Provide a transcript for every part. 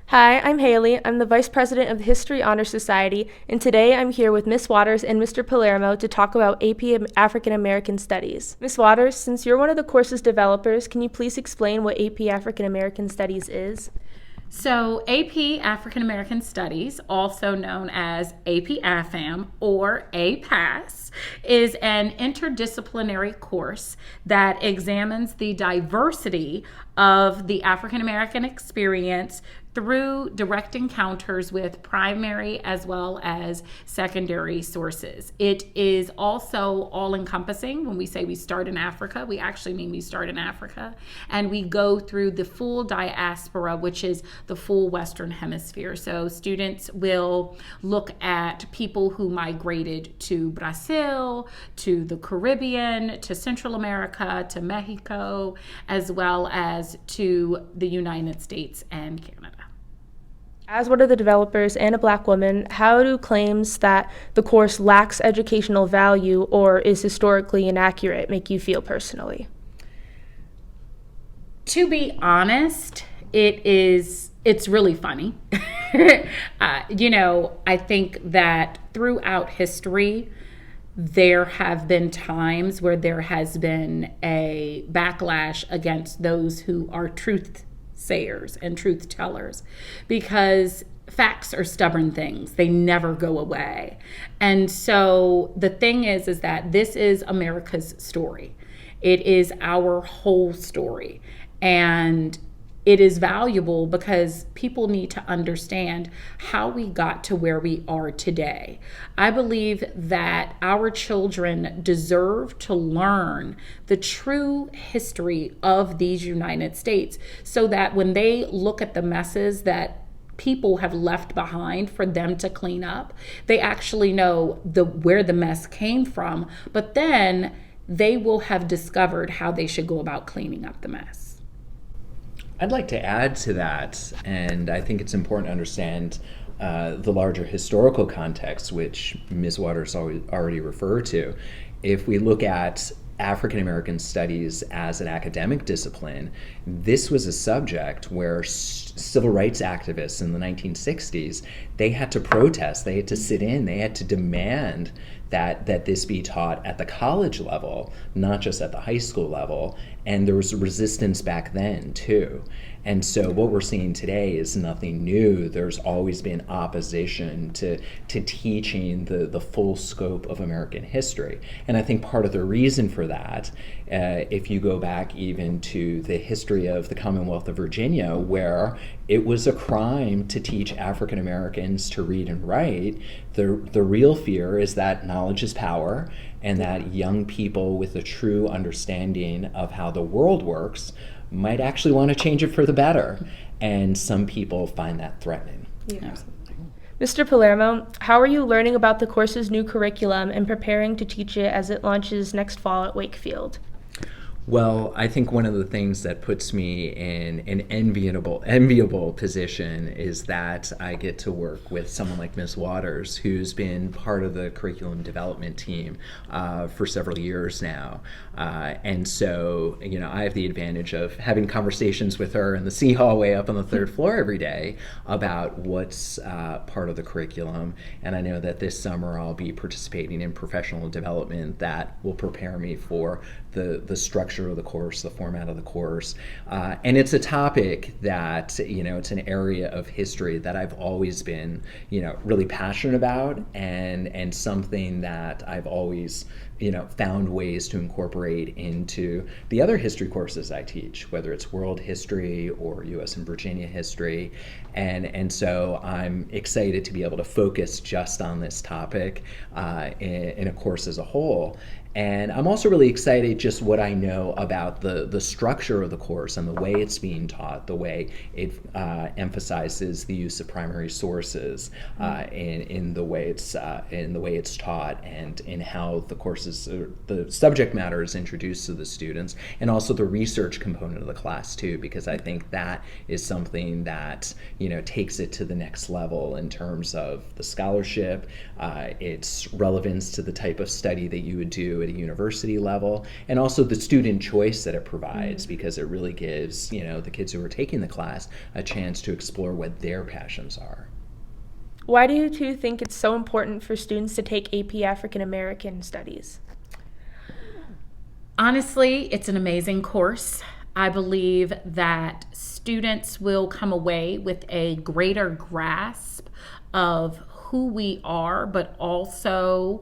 Hi, I'm Haley. I'm the Vice President of the History Honor Society, and today I'm here with Miss Waters and Mr. Palermo to talk about AP African American Studies. Miss Waters, since you're one of the course's developers, can you please explain what AP African American Studies is? So, AP African American Studies, also known as AP AFAM or APAS, is an interdisciplinary course that examines the diversity of the African American experience through direct encounters with primary as well as secondary sources. It is also all encompassing. When we say we start in Africa, we actually mean we start in Africa, and we go through the full diaspora, which is the full Western Hemisphere. So students will look at people who migrated to Brazil, to the Caribbean, to Central America, to Mexico, as well as to the United States and Canada. As one of the developers and a Black woman, how do claims that the course lacks educational value or is historically inaccurate make you feel personally? To be honest, it's really funny. I think that throughout history, there have been times where there has been a backlash against those who are truth sayers and truth tellers, because facts are stubborn things. They never go away. And so the thing is that this is America's story. It is our whole story. And it is valuable because people need to understand how we got to where we are today. I believe that our children deserve to learn the true history of these United States so that when they look at the messes that people have left behind for them to clean up, they actually know where the mess came from, but then they will have discovered how they should go about cleaning up the mess. I'd like to add to that, and I think it's important to understand the larger historical context, which Ms. Waters already referred to. If we look at African American studies as an academic discipline, this was a subject where civil rights activists in the 1960s, they had to protest, they had to sit in, they had to demand that this be taught at the college level, not just at the high school level. And there was resistance back then too. And so what we're seeing today is nothing new. There's always been opposition to teaching the full scope of American history. And I think part of the reason for that, if you go back even to the history of the Commonwealth of Virginia, where it was a crime to teach African Americans to read and write, the real fear is that knowledge is power, and that young people with a true understanding of how the world works might actually want to change it for the better. And some people find that threatening. Yeah. Mr. Palermo, how are you learning about the course's new curriculum and preparing to teach it as it launches next fall at Wakefield? Well, I think one of the things that puts me in an enviable position is that I get to work with someone like Ms. Waters, who's been part of the curriculum development team for several years now. And so, I have the advantage of having conversations with her in the C hallway up on the third floor every day about what's part of the curriculum. And I know that this summer I'll be participating in professional development that will prepare me for the structure of the course, the format of the course. And it's a topic that, it's an area of history that I've always been, really passionate about, and something that I've always, found ways to incorporate into the other history courses I teach, whether it's world history or U.S. and Virginia history. And so I'm excited to be able to focus just on this topic in a course as a whole. And I'm also really excited just what I know about the structure of the course and the way it's being taught, the way it emphasizes the use of primary sources in the way it's taught, and in how the course courses, the subject matter is introduced to the students, and also the research component of the class too, because I think that is something that, you know, takes it to the next level in terms of the scholarship, its relevance to the type of study that you would do at a university level, and also the student choice that it provides, because it really gives, you know, the kids who are taking the class a chance to explore what their passions are. Why do you two think it's so important for students to take AP African American Studies? Honestly, it's an amazing course. I believe that students will come away with a greater grasp of who we are, but also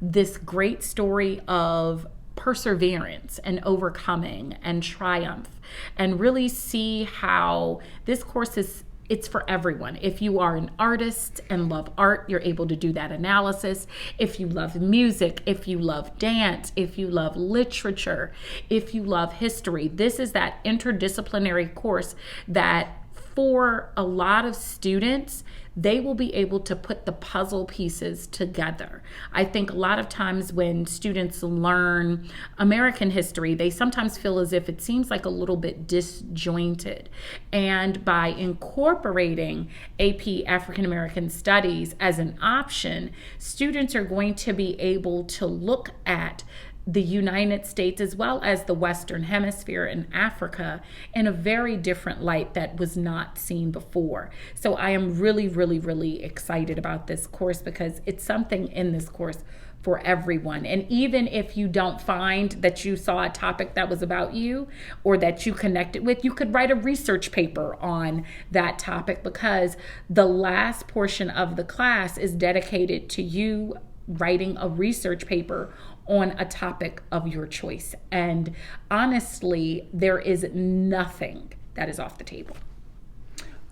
this great story of perseverance and overcoming and triumph, and really see how this course it's for everyone. If you are an artist and love art, you're able to do that analysis. If you love music, if you love dance, if you love literature, if you love history, this is that interdisciplinary course that for a lot of students, they will be able to put the puzzle pieces together. I think a lot of times when students learn American history, they sometimes feel as if it seems like a little bit disjointed. And by incorporating AP African American Studies as an option, students are going to be able to look at the United States as well as the Western Hemisphere and Africa in a very different light that was not seen before. So I am really, really, really excited about this course, because it's something in this course for everyone. And even if you don't find that you saw a topic that was about you or that you connected with, you could write a research paper on that topic, because the last portion of the class is dedicated to you writing a research paper on a topic of your choice. And honestly, there is nothing that is off the table.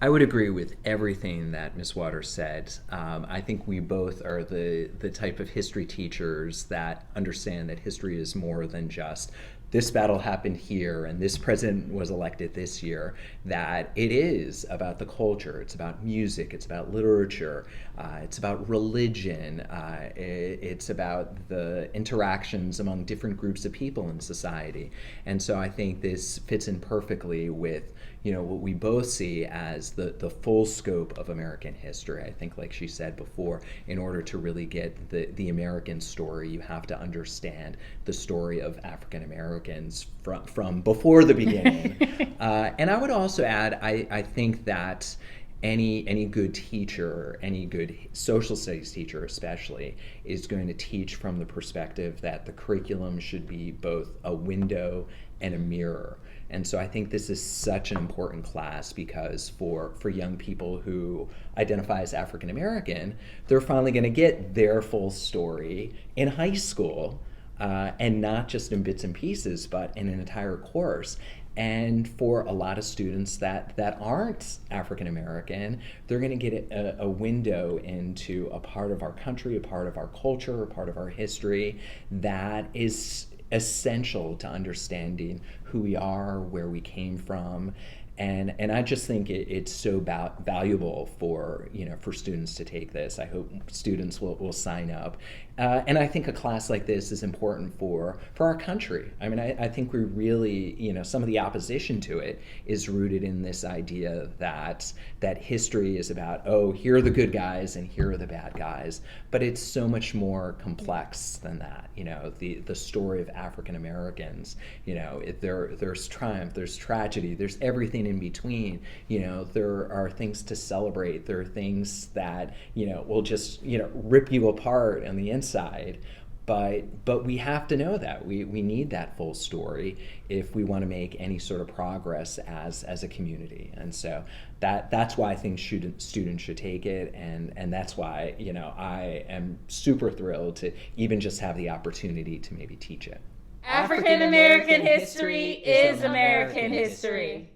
I would agree with everything that Ms. Waters said. I think we both are the type of history teachers that understand that history is more than just this battle happened here and this president was elected this year, that it is about the culture, it's about music, it's about literature, it's about religion, it's about the interactions among different groups of people in society. And so I think this fits in perfectly with, you know, what we both see as the full scope of American history. I think, like she said before, in order to really get the American story, you have to understand the story of African Americans from before the beginning. And I would also add, I think that any good teacher, any good social studies teacher especially, is going to teach from the perspective that the curriculum should be both a window and a mirror. And so I think this is such an important class, because for young people who identify as African American, they're finally going to get their full story in high school, and not just in bits and pieces, but in an entire course. And for a lot of students that aren't African American, they're going to get a window into a part of our country, a part of our culture, a part of our history that is essential to understanding who we are, where we came from. And I just think it's so valuable for students to take this. I hope students will sign up. And I think a class like this is important for our country. I mean, I think we really, some of the opposition to it is rooted in this idea that history is about, oh, here are the good guys and here are the bad guys. But it's so much more complex than that. The story of African Americans, there's triumph, there's tragedy, there's everything in between. There are things to celebrate. There are things that, will just, rip you apart on the inside. But we have to know that. We need that full story if we want to make any sort of progress as a community. And so that's why I think students should take it, and that's why I am super thrilled to even just have the opportunity to maybe teach it. African American history is American history.